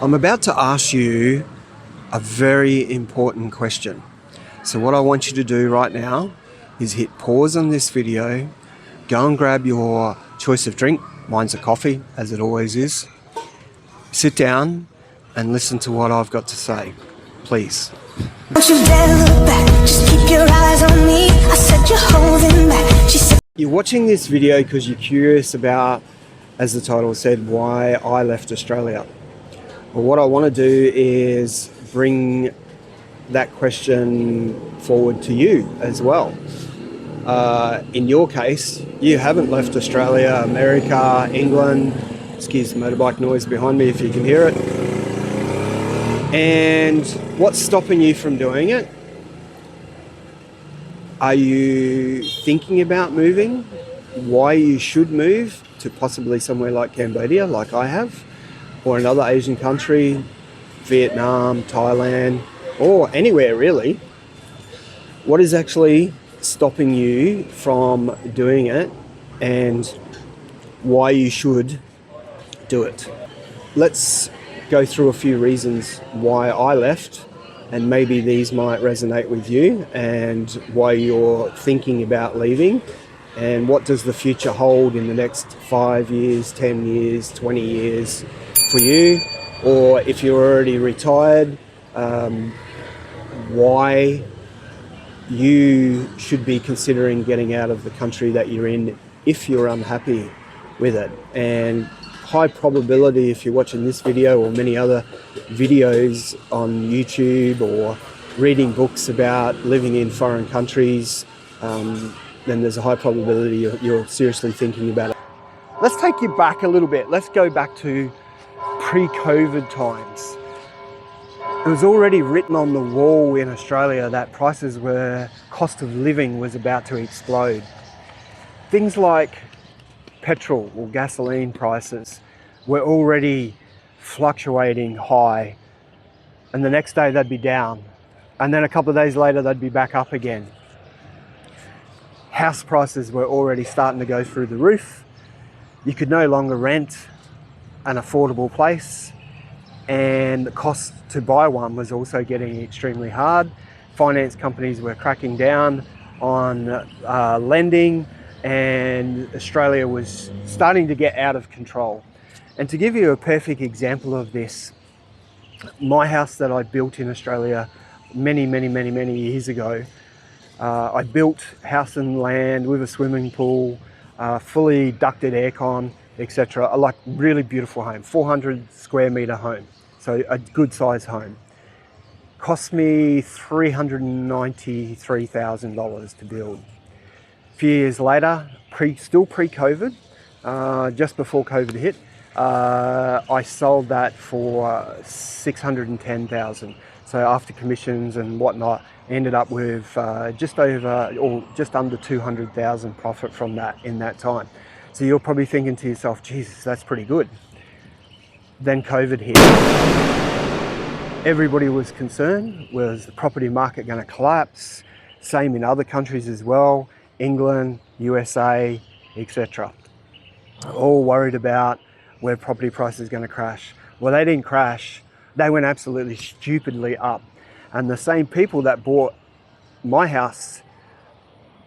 I'm about to ask you a very important question. So what I want you to do right now is hit pause on this video, go and grab your choice of drink, mine's a coffee, as it always is. Sit down and listen to what I've got to say, please. Don't you dare look back, just keep your eyes on me. I said you're holding back. She said You're watching this video because you're curious about, as the title said, why I left Australia. Well, what I want to do is bring that question forward to you as well. In your case, you haven't left Australia, America, England. Excuse the motorbike noise behind me if you can hear it. And what's stopping you from doing it? Are you thinking about moving? Why you should move to possibly somewhere like Cambodia, like I have, or another Asian country, Vietnam, Thailand, or anywhere really? What is actually stopping you from doing it and why you should do it? Let's go through a few reasons why I left, and maybe these might resonate with you and why you're thinking about leaving, and what does the future hold in the next 5 years, 10 years, 20 years for you, or if you're already retired, why you should be considering getting out of the country that you're in if you're unhappy with it. And high probability, if you're watching this video or many other videos on YouTube or reading books about living in foreign countries, then there's a high probability you're seriously thinking about it. Let's take you back a little bit. Let's go back to pre-COVID times. It was already written on the wall in Australia that cost of living was about to explode. Things like petrol or gasoline prices were already fluctuating high, and the next day they'd be down, and then a couple of days later they'd be back up again. House prices were already starting to go through the roof. You could no longer rent an affordable place, and the cost to buy one was also getting extremely hard. Finance companies were cracking down on lending, and Australia was starting to get out of control. And to give you a perfect example of this, my house that I built in Australia many years ago, I built house and land with a swimming pool, fully ducted aircon, etc. Like really beautiful home, 400 square meter home. So a good size home. Cost me $393,000 to build. A few years later, still pre-COVID, just before COVID hit, I sold that for $610,000. So after commissions and whatnot, ended up with just under $200,000 profit from that in that time. So you're probably thinking to yourself, Jesus, that's pretty good. Then COVID hit. Everybody was concerned, was the property market going to collapse? Same in other countries as well, England, USA, etc. All worried about where property prices are going to crash. Well, they didn't crash. They went absolutely stupidly up. And the same people that bought my house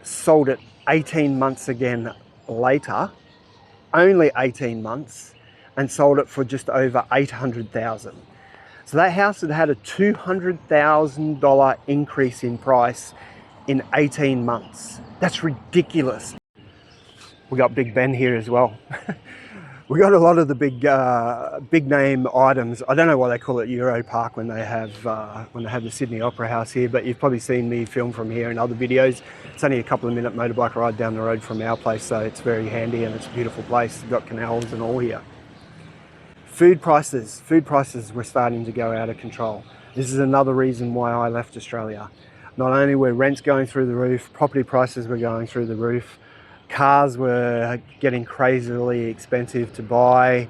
sold it 18 months again later, only 18 months, and sold it for just over $800,000. So that house had a $200,000 increase in price in 18 months. That's ridiculous. We got Big Ben here as well. We got a lot of the big name items. I don't know why they call it Euro Park when they have the Sydney Opera House here, but you've probably seen me film from here in other videos. It's only a couple of minute motorbike ride down the road from our place, so it's very handy and it's a beautiful place. We've got canals and all here. Food prices were starting to go out of control. This is another reason why I left Australia. Not only were rents going through the roof, property prices were going through the roof, cars were getting crazily expensive to buy,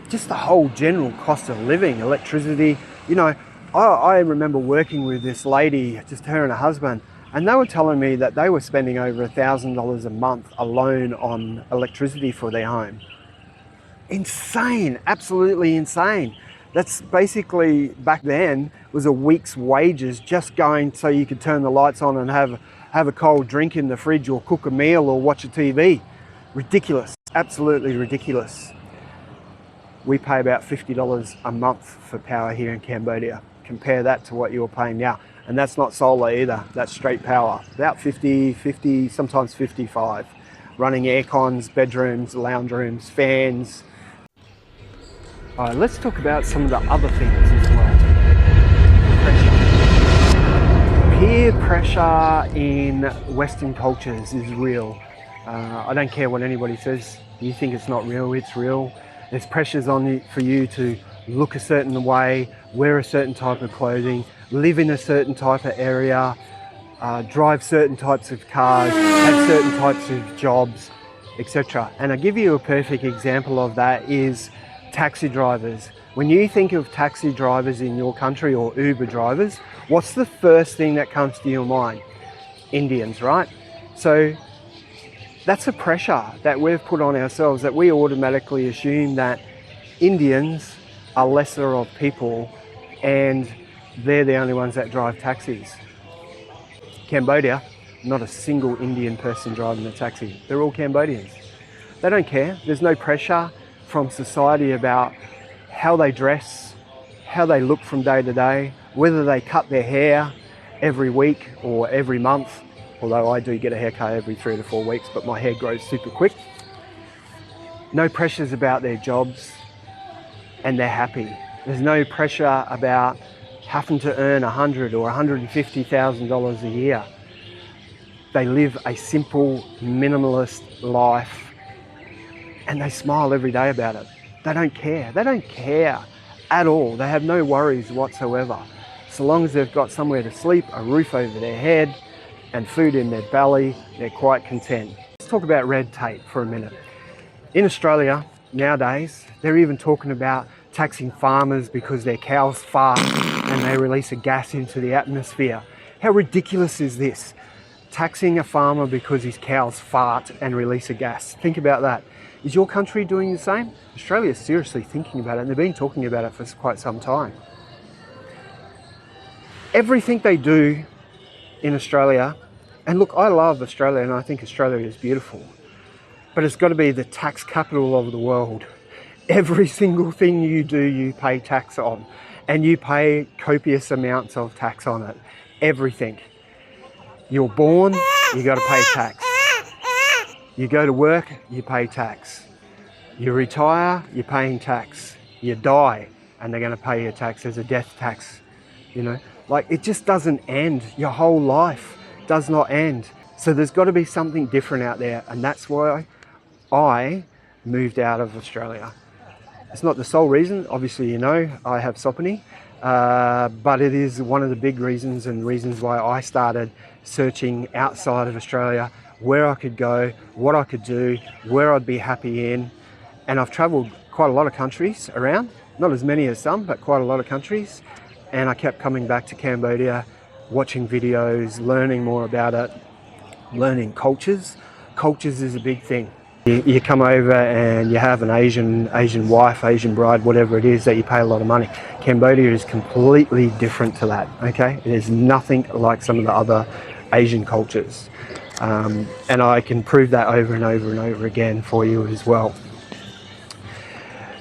just the whole general cost of living, electricity. You know, I remember working with this lady, just her and her husband, and they were telling me that they were spending over $1,000 a month alone on electricity for their home. Insane, absolutely insane. That's basically, back then, was a week's wages just going so you could turn the lights on and have a cold drink in the fridge or cook a meal or watch a TV. Ridiculous, absolutely ridiculous. We pay about $50 a month for power here in Cambodia. Compare that to what you're paying now. And that's not solar either, that's straight power. About 50, sometimes 55. Running air cons, bedrooms, lounge rooms, fans. All right, let's talk about some of the other things as well. Pressure. Peer pressure in Western cultures is real. I don't care what anybody says. You think it's not real, it's real. There's pressures on you for you to look a certain way, wear a certain type of clothing, live in a certain type of area, drive certain types of cars, have certain types of jobs, etc. And I'll give you a perfect example of that is taxi drivers. When you think of taxi drivers in your country or Uber drivers, what's the first thing that comes to your mind? Indians, right? So that's a pressure that we've put on ourselves, that we automatically assume that Indians are lesser of people and they're the only ones that drive taxis. Cambodia, not a single Indian person driving a taxi. They're all Cambodians. They don't care. There's no pressure from society about how they dress, how they look from day to day, whether they cut their hair every week or every month, although I do get a haircut every 3 to 4 weeks, but my hair grows super quick. No pressures about their jobs, and they're happy. There's no pressure about having to earn $100,000 or $150,000 a year. They live a simple, minimalist life, and they smile every day about it. They don't care. They don't care at all. They have no worries whatsoever. So long as they've got somewhere to sleep, a roof over their head, and food in their belly, they're quite content. Let's talk about red tape for a minute. In Australia, nowadays, they're even talking about taxing farmers because their cows fart and they release a gas into the atmosphere. How ridiculous is this? Taxing a farmer because his cows fart and release a gas. Think about that. Is your country doing the same? Australia is seriously thinking about it, and they've been talking about it for quite some time. Everything they do in Australia, and look, I love Australia and I think Australia is beautiful, but it's got to be the tax capital of the world. Every single thing you do, you pay tax on, and you pay copious amounts of tax on it. Everything. You're born, you got to pay tax. You go to work, you pay tax. You retire, you're paying tax. You die, and they're going to pay your tax. There's a death tax, you know. Like, it just doesn't end. Your whole life does not end. So there's got to be something different out there, and that's why I moved out of Australia. It's not the sole reason, obviously, you know, I have Sopony, but it is one of the big reasons and reasons why I started searching outside of Australia, where I could go, what I could do, where I'd be happy in. And I've travelled quite a lot of countries around, not as many as some, but quite a lot of countries. And I kept coming back to Cambodia, watching videos, learning more about it, learning cultures. Cultures is a big thing. You come over and you have an Asian wife, Asian bride, whatever it is, that you pay a lot of money. Cambodia is completely different to that, okay? It is nothing like some of the other Asian cultures. And I can prove that over and over and over again for you as well.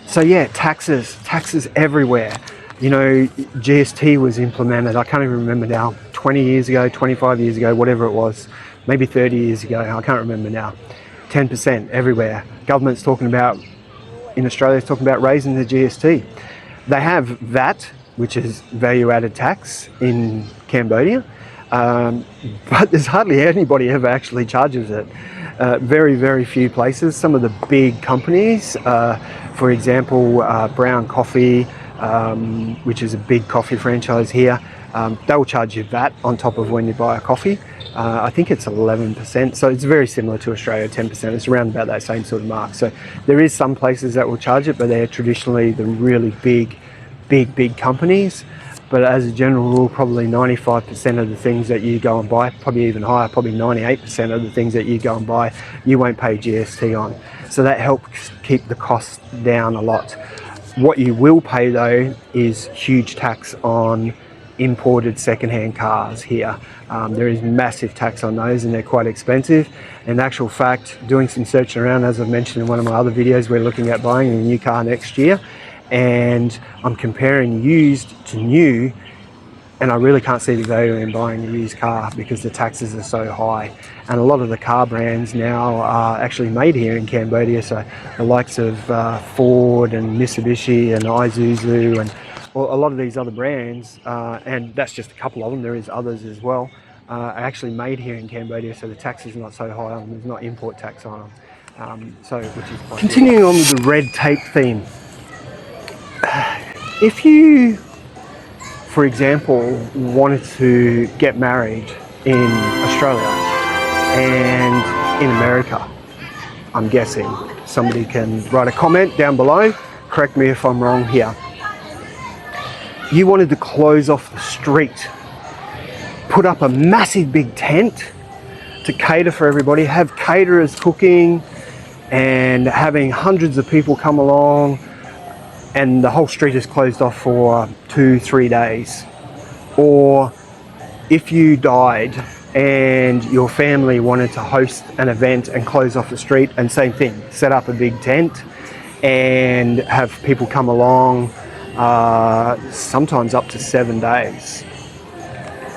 So yeah, taxes everywhere. You know, GST was implemented, I can't even remember now, 20 years ago, 25 years ago, whatever it was, maybe 30 years ago, I can't remember now. 10% everywhere. Government's talking about, in Australia, is talking about raising the GST. They have VAT, which is value added tax in Cambodia, but there's hardly anybody ever actually charges it. Very, very few places. Some of the big companies, for example, Brown Coffee, which is a big coffee franchise here, they'll charge you VAT on top of when you buy a coffee. I think it's 11%, so it's very similar to Australia, 10%. It's around about that same sort of mark. So there is some places that will charge it, but they're traditionally the really big companies. But as a general rule, probably 95% of the things that you go and buy, probably even higher, probably 98% of the things that you go and buy, you won't pay GST on. So that helps keep the costs down a lot. What you will pay though is huge tax on imported second-hand cars here. There is massive tax on those and they're quite expensive. In actual fact, doing some searching around, as I've mentioned in one of my other videos, we're looking at buying a new car next year, and I'm comparing used to new, and I really can't see the value in buying a used car because the taxes are so high. And a lot of the car brands now are actually made here in Cambodia, so the likes of Ford and Mitsubishi and Isuzu and a lot of these other brands, and that's just a couple of them, there is others as well, are actually made here in Cambodia, so the tax is not so high on them, there's not import tax on them. Which is quite continuing on with the red tape theme. If you, for example, wanted to get married in Australia and in America, I'm guessing, somebody can write a comment down below, correct me if I'm wrong here. You wanted to close off the street, put up a massive big tent to cater for everybody, have caterers cooking and having hundreds of people come along, and the whole street is closed off for 2-3 days. Or if you died and your family wanted to host an event and close off the street, and same thing, set up a big tent and have people come along, sometimes up to 7 days.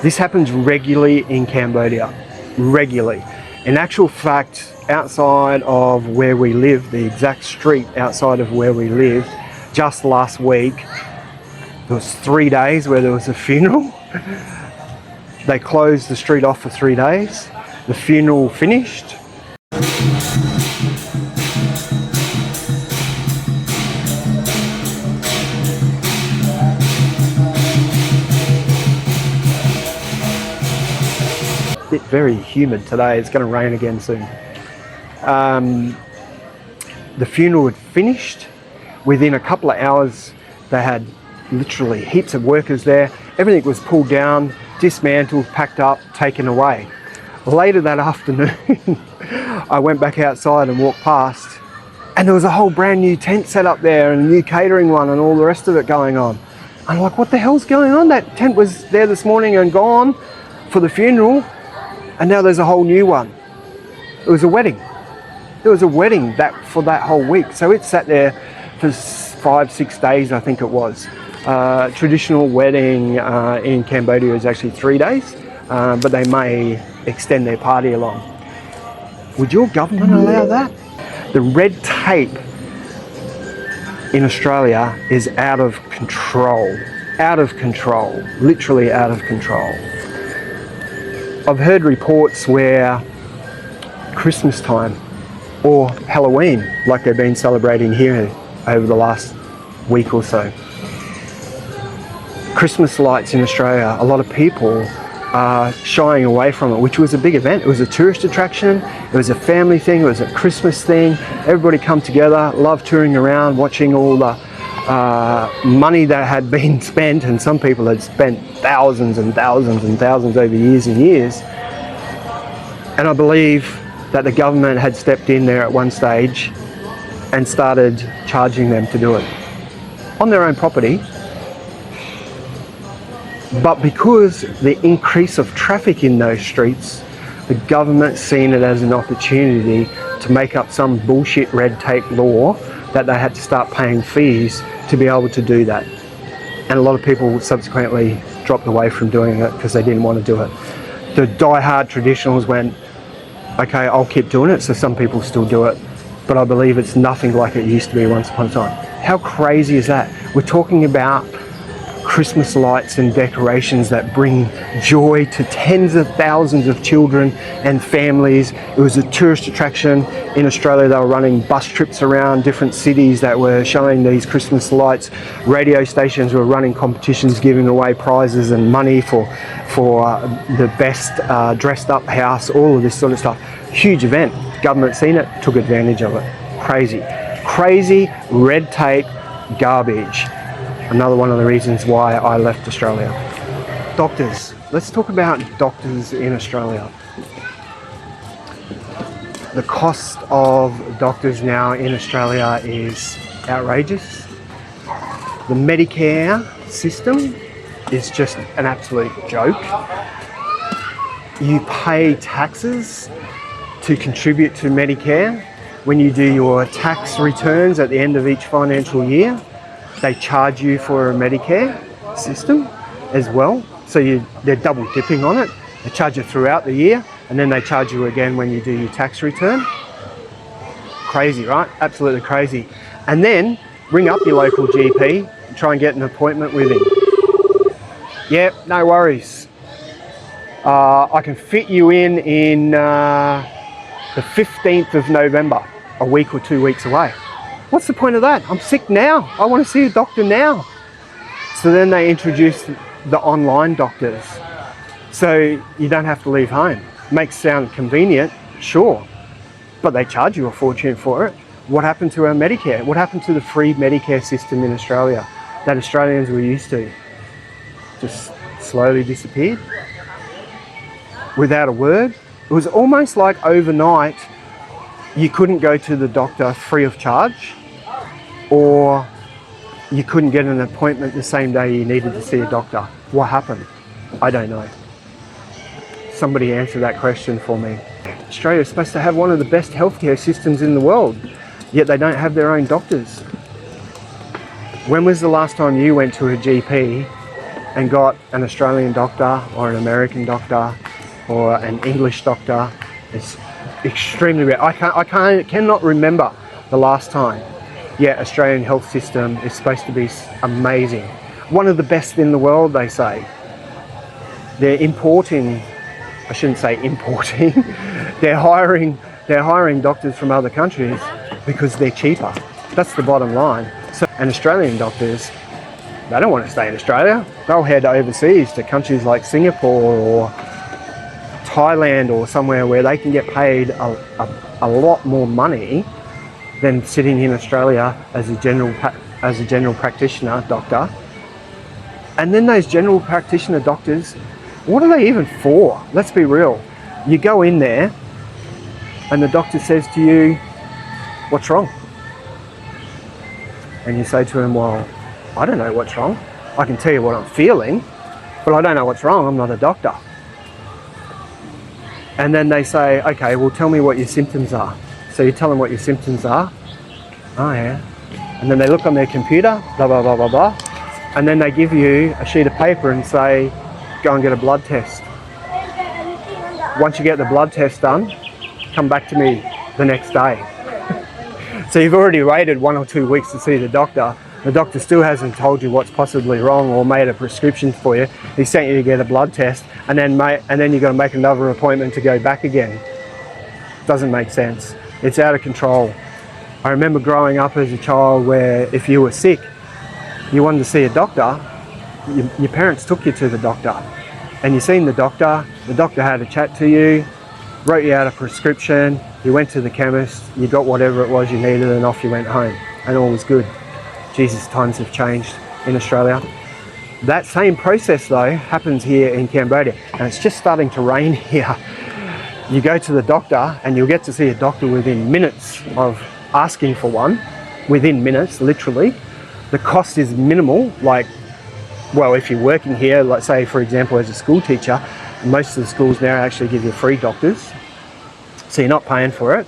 This happens regularly in Cambodia, regularly. In actual fact, outside of where we live, the exact street outside of where we lived, just last week, there was 3 days where there was a funeral. They closed the street off for 3 days. The funeral finished. It's very humid today. It's going to rain again soon. The funeral had finished. Within a couple of hours, they had literally heaps of workers there. Everything was pulled down, dismantled, packed up, taken away. Later that afternoon, I went back outside and walked past, and there was a whole brand new tent set up there and a new catering one and all the rest of it going on. I'm like, what the hell's going on? That tent was there this morning and gone for the funeral, and now there's a whole new one. It was a wedding. There was a wedding for that whole week. So it sat there for 5-6 days, I think it was. Traditional wedding in Cambodia is actually 3 days, but they may extend their party along. Would your government allow that? The red tape in Australia is out of control, literally out of control. I've heard reports where Christmas time or Halloween, like they've been celebrating here over the last week or so, Christmas lights in Australia, a lot of people are shying away from it, which was a big event. It was a tourist attraction, it was a family thing, it was a Christmas thing. Everybody come together, love touring around, watching all the money that had been spent, and some people had spent thousands and thousands and thousands over years and years. And I believe that the government had stepped in there at one stage and started charging them to do it on their own property. But because the increase of traffic in those streets, the government seen it as an opportunity to make up some bullshit red tape law that they had to start paying fees to be able to do that. And a lot of people subsequently dropped away from doing it because they didn't want to do it. The die-hard traditionals went, okay, I'll keep doing it, so some people still do it. But I believe it's nothing like it used to be once upon a time. How crazy is that? We're talking about Christmas lights and decorations that bring joy to tens of thousands of children and families. It was a tourist attraction in Australia. They were running bus trips around different cities that were showing these Christmas lights. Radio stations were running competitions, giving away prizes and money for the best dressed up house, all of this sort of stuff. Huge event. Government seen it, took advantage of it. Crazy red tape garbage. Another one of the reasons why I left Australia. Doctors. Let's talk about doctors in Australia. The cost of doctors now in Australia is outrageous. The Medicare system is just an absolute joke. You pay taxes to contribute to Medicare. When you do your tax returns at the end of each financial year, they charge you for a Medicare system as well. So they're double dipping on it. They charge you throughout the year, and then they charge you again when you do your tax return. Crazy, right? Absolutely crazy. And then ring up your local GP and try and get an appointment with him. Yep, no worries. I can fit you in the 15th of November, a week or 2 weeks away. What's the point of that? I'm sick now. I want to see a doctor now. So then they introduce the online doctors. So you don't have to leave home. Makes sound convenient, sure, but they charge you a fortune for it. What happened to our Medicare? What happened to the free Medicare system in Australia that Australians were used to? Just slowly disappeared without a word. It was almost like overnight you couldn't go to the doctor free of charge, or you couldn't get an appointment the same day you needed to see a doctor. What happened? I don't know. Somebody answer that question for me. Australia is supposed to have one of the best healthcare systems in the world, yet they don't have their own doctors. When was the last time you went to a GP and got an Australian doctor or an American doctor or an English doctor? It's extremely rare. I cannot remember the last time. Yeah, Australian health system is supposed to be amazing. One of the best in the world, they say. They're importing, I shouldn't say importing, they're hiring doctors from other countries because they're cheaper. That's the bottom line. So, and Australian doctors, they don't want to stay in Australia. They'll head overseas to countries like Singapore or Thailand or somewhere where they can get paid a lot more money than sitting in Australia as a general practitioner doctor. And then those general practitioner doctors, what are they even for? Let's be real. You go in there and the doctor says to you, "What's wrong?" And you say to him, "Well, I don't know what's wrong. I can tell you what I'm feeling, but I don't know what's wrong. I'm not a doctor." And then they say, "Okay, well, tell me what your symptoms are." So you tell them what your symptoms are. "Oh yeah." And then they look on their computer, blah, blah, blah, blah, blah. And then they give you a sheet of paper and say, "Go and get a blood test. Once you get the blood test done, come back to me the next day." So you've already waited 1 or 2 weeks to see the doctor. The doctor still hasn't told you what's possibly wrong or made a prescription for you. He sent you to get a blood test, and then you've got to make another appointment to go back again. Doesn't make sense. It's out of control. I remember growing up as a child where if you were sick, you wanted to see a doctor, your parents took you to the doctor. And you seen the doctor had a chat to you, wrote you out a prescription, you went to the chemist, you got whatever it was you needed, and off you went home. And all was good. Jesus, times have changed in Australia. That same process though happens here in Cambodia, and it's just starting to rain here. You go to the doctor and you'll get to see a doctor within minutes of asking for one, within minutes, literally. The cost is minimal, like, well, if you're working here, let's say for example as a school teacher, most of the schools now actually give you free doctors, so you're not paying for it.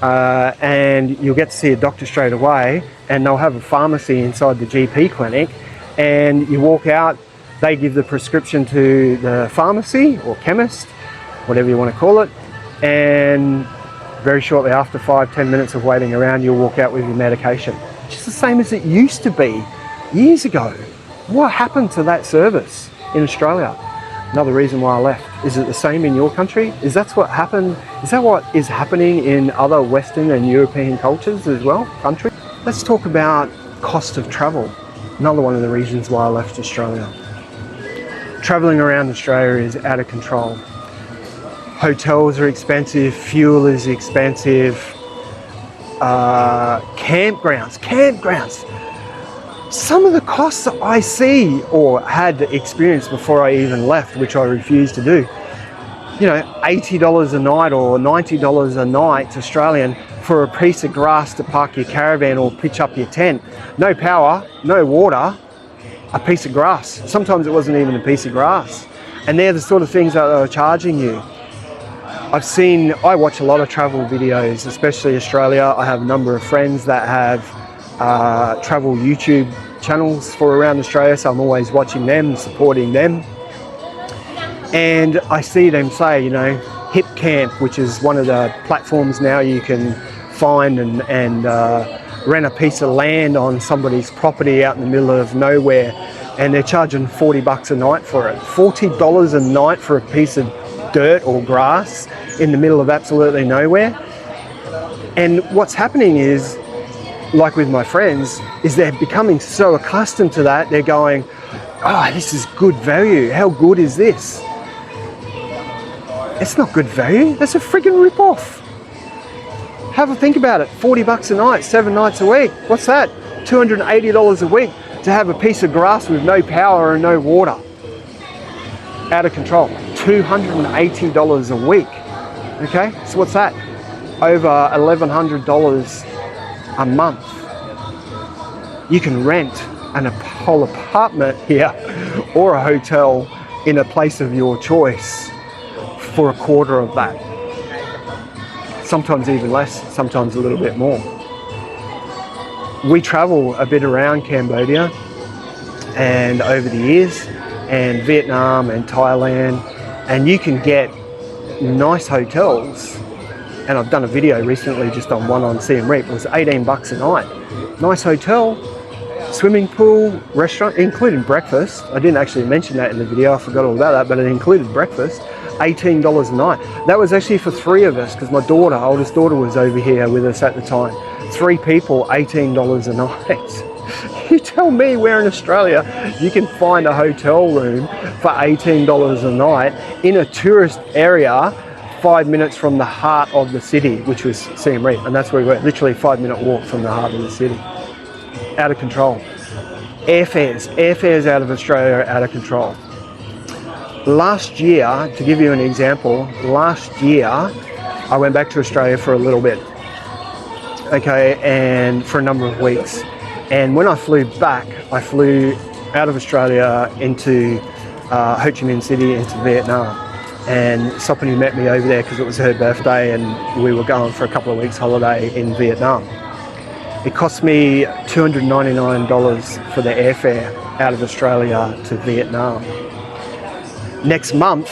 And you'll get to see a doctor straight away, and they'll have a pharmacy inside the GP clinic, and you walk out, they give the prescription to the pharmacy or chemist, whatever you want to call it, and very shortly after 5-10 minutes of waiting around, you'll walk out with your medication. Just the same as it used to be years ago. What happened to that service in Australia? Another reason why I left. Is it the same in your country? Is that what happened? Is that what is happening in other Western and European cultures as well, countries? Let's talk about cost of travel. Another one of the reasons why I left Australia. Traveling around Australia is out of control. Hotels are expensive, fuel is expensive, campgrounds. Some of the costs that I see or had experienced before I even left, which I refused to do, you know, $80 a night or $90 a night Australian for a piece of grass to park your caravan or pitch up your tent. No power, no water, a piece of grass. Sometimes it wasn't even a piece of grass. And they're the sort of things that are charging you. I watch a lot of travel videos, especially Australia. I have a number of friends that have travel YouTube channels for around Australia, so I'm always watching them, supporting them. And I see them say, you know, Hip Camp, which is one of the platforms now you can find and rent a piece of land on somebody's property out in the middle of nowhere, and they're charging $40 a night for it. $40 a night for a piece of dirt or grass in the middle of absolutely nowhere. And what's happening is, like with my friends, is they're becoming so accustomed to that, they're going, oh, this is good value. How good is this? It's not good value. That's a friggin' rip-off. Have a think about it. $40 a night, 7 nights a week. What's that? $280 a week to have a piece of grass with no power and no water. Out of control. $280 a week. Okay, so what's that? Over $1,100 a month. You can rent a whole apartment here or a hotel in a place of your choice for a quarter of that. Sometimes even less, sometimes a little bit more. We travel a bit around Cambodia and over the years, and Vietnam and Thailand, and you can get nice hotels. And I've done a video recently just on one on Siem Reap. It was $18 a night. Nice hotel, swimming pool, restaurant, including breakfast. I didn't actually mention that in the video, I forgot all about that, but it included breakfast. $18 a night. That was actually for 3 of us, because my oldest daughter was over here with us at the time. 3 people, $18 a night. You tell me where in Australia you can find a hotel room for $18 a night in a tourist area 5 minutes from the heart of the city, which was Siem Reap, and that's where we were, literally a 5-minute walk from the heart of the city. Out of control. Airfares out of Australia are out of control. Last year, to give you an example, last year I went back to Australia for a little bit, okay, and for a number of weeks. And when I flew back, I flew out of Australia into Ho Chi Minh City, into Vietnam. And Sopany met me over there because it was her birthday and we were going for a couple of weeks holiday in Vietnam. It cost me $299 for the airfare out of Australia to Vietnam. Next month,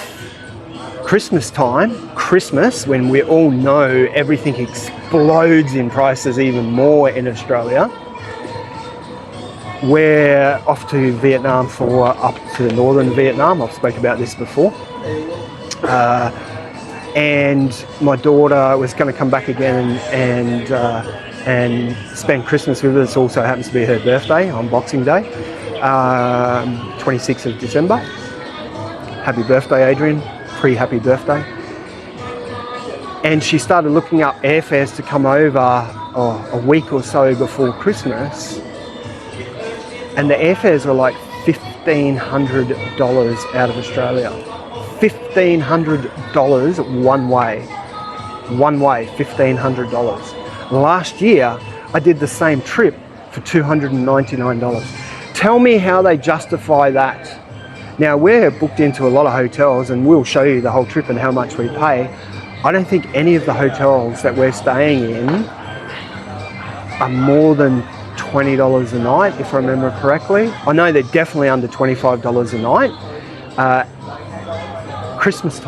Christmas time, when we all know everything explodes in prices even more in Australia, we're off to Vietnam up to northern Vietnam. I've spoken about this before. And my daughter was going to come back again and spend Christmas with us. Also happens to be her birthday on Boxing Day, 26th of December. Happy birthday, Adrian. Pre-happy birthday. And she started looking up airfares to come over a week or so before Christmas. And the airfares were like $1,500 out of Australia. $1,500 one way, $1,500. Last year, I did the same trip for $299. Tell me how they justify that. Now, we're booked into a lot of hotels and we'll show you the whole trip and how much we pay. I don't think any of the hotels that we're staying in are more than $20 a night, if I remember correctly. I know they're definitely under $25 a night. Christmas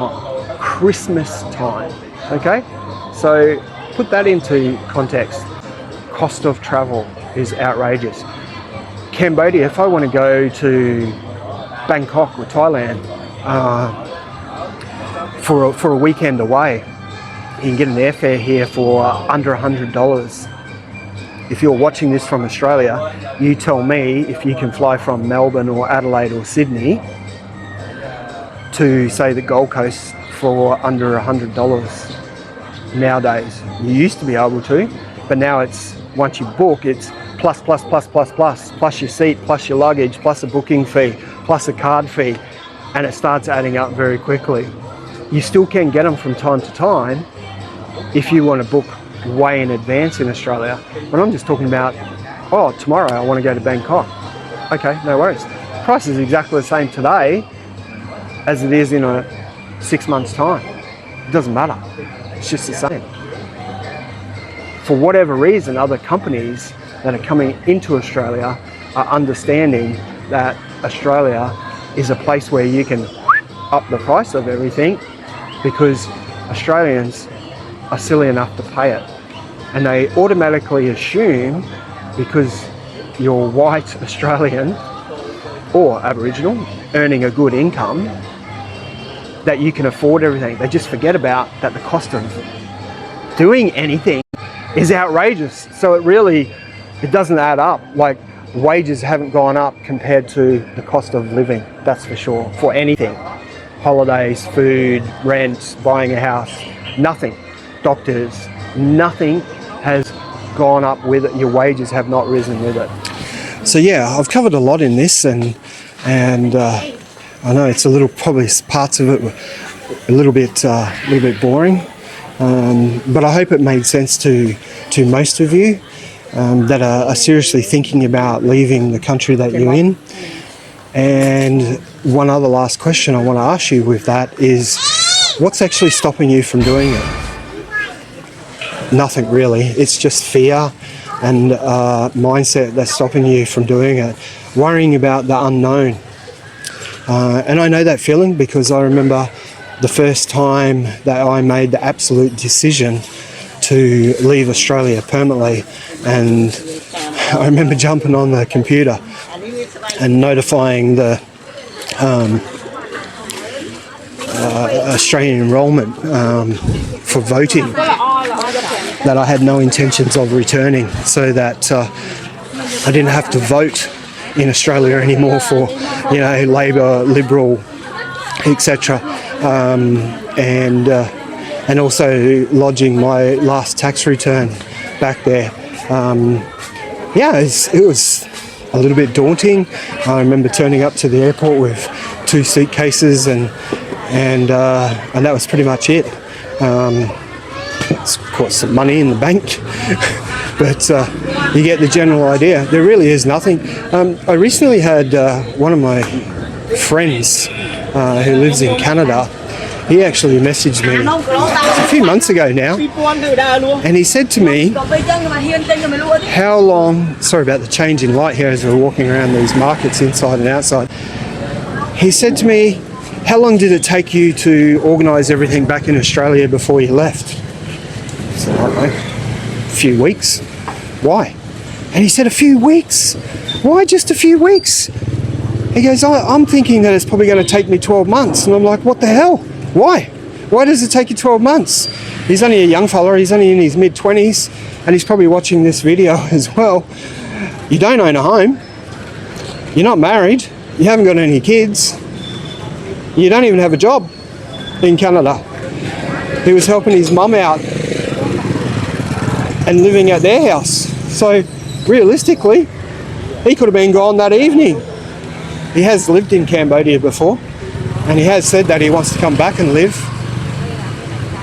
time, okay? So put that into context. Cost of travel is outrageous. Cambodia, if I want to go to Bangkok or Thailand for a weekend away, you can get an airfare here for under $100. If you're watching this from Australia, you tell me if you can fly from Melbourne or Adelaide or Sydney to, say, the Gold Coast for under $100 nowadays. You used to be able to, but now it's, once you book, it's plus your seat, plus your luggage, plus a booking fee, plus a card fee, and it starts adding up very quickly. you still can get them from time to time if you want to book way in advance in Australia. But I'm just talking about, oh, tomorrow I want to go to Bangkok. Okay, no worries. Price is exactly the same today as it is in 6 months' time. It doesn't matter. It's just the same. For whatever reason, other companies that are coming into Australia are understanding that Australia is a place where you can up the price of everything because Australians are silly enough to pay it. And they automatically assume because you're white Australian or Aboriginal earning a good income that you can afford everything. They just forget about that the cost of doing anything is outrageous. So it doesn't add up. Like, wages haven't gone up compared to the cost of living, that's for sure, for anything. Holidays, food, rent, buying a house, nothing. Doctors, nothing has gone up with it. Your wages have not risen with it. So yeah, I've covered a lot in this, and I know it's probably parts of it were a little bit boring, but I hope it made sense to most of you that are seriously thinking about leaving the country that you're in. And one other last question I want to ask you with that is, what's actually stopping you from doing it? Nothing really. It's just fear and mindset that's stopping you from doing it, worrying about the unknown. And I know that feeling because I remember the first time that I made the absolute decision to leave Australia permanently, and I remember jumping on the computer and notifying the Australian enrolment for voting that I had no intentions of returning, so that I didn't have to vote in Australia anymore for, Labor, Liberal, etc. And also lodging my last tax return back there. It was a little bit daunting. I remember turning up to the airport with 2 suitcases, and that was pretty much it. It's of course some money in the bank, but you get the general idea. There really is nothing. I recently had one of my friends who lives in Canada. He actually messaged me a few months ago now, and he said to me, how long, sorry about the change in light here as we're walking around these markets inside and outside. He said to me, how long did it take you to organise everything back in Australia before you left? So, I don't know, a few weeks. Why? And he said, a few weeks? Why just a few weeks? He goes, I'm thinking that it's probably going to take me 12 months. And I'm like, what the hell? Why? Why does it take you 12 months? He's only a young fella, he's only in his mid-20s, and he's probably watching this video as well. You don't own a home, you're not married, you haven't got any kids, you don't even have a job in Canada. He was helping his mum out and living at their house. So realistically, he could have been gone that evening. He has lived in Cambodia before, and he has said that he wants to come back and live,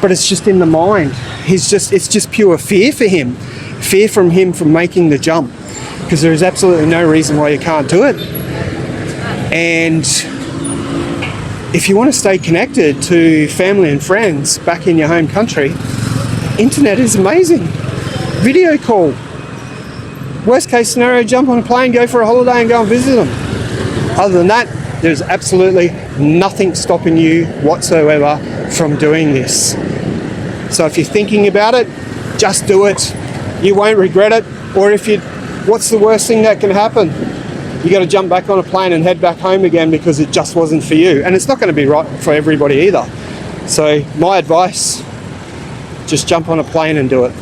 but it's just in the mind. It's just pure fear for him. Fear from him from making the jump, because there is absolutely no reason why you can't do it. And if you want to stay connected to family and friends back in your home country, internet is amazing. Video call. Worst case scenario, jump on a plane, go for a holiday and go and visit them. Other than that, there's absolutely nothing stopping you whatsoever from doing this. So if you're thinking about it, just do it. You won't regret it. Or what's the worst thing that can happen? You got to jump back on a plane and head back home again because it just wasn't for you. And it's not going to be right for everybody either. So my advice, just jump on a plane and do it.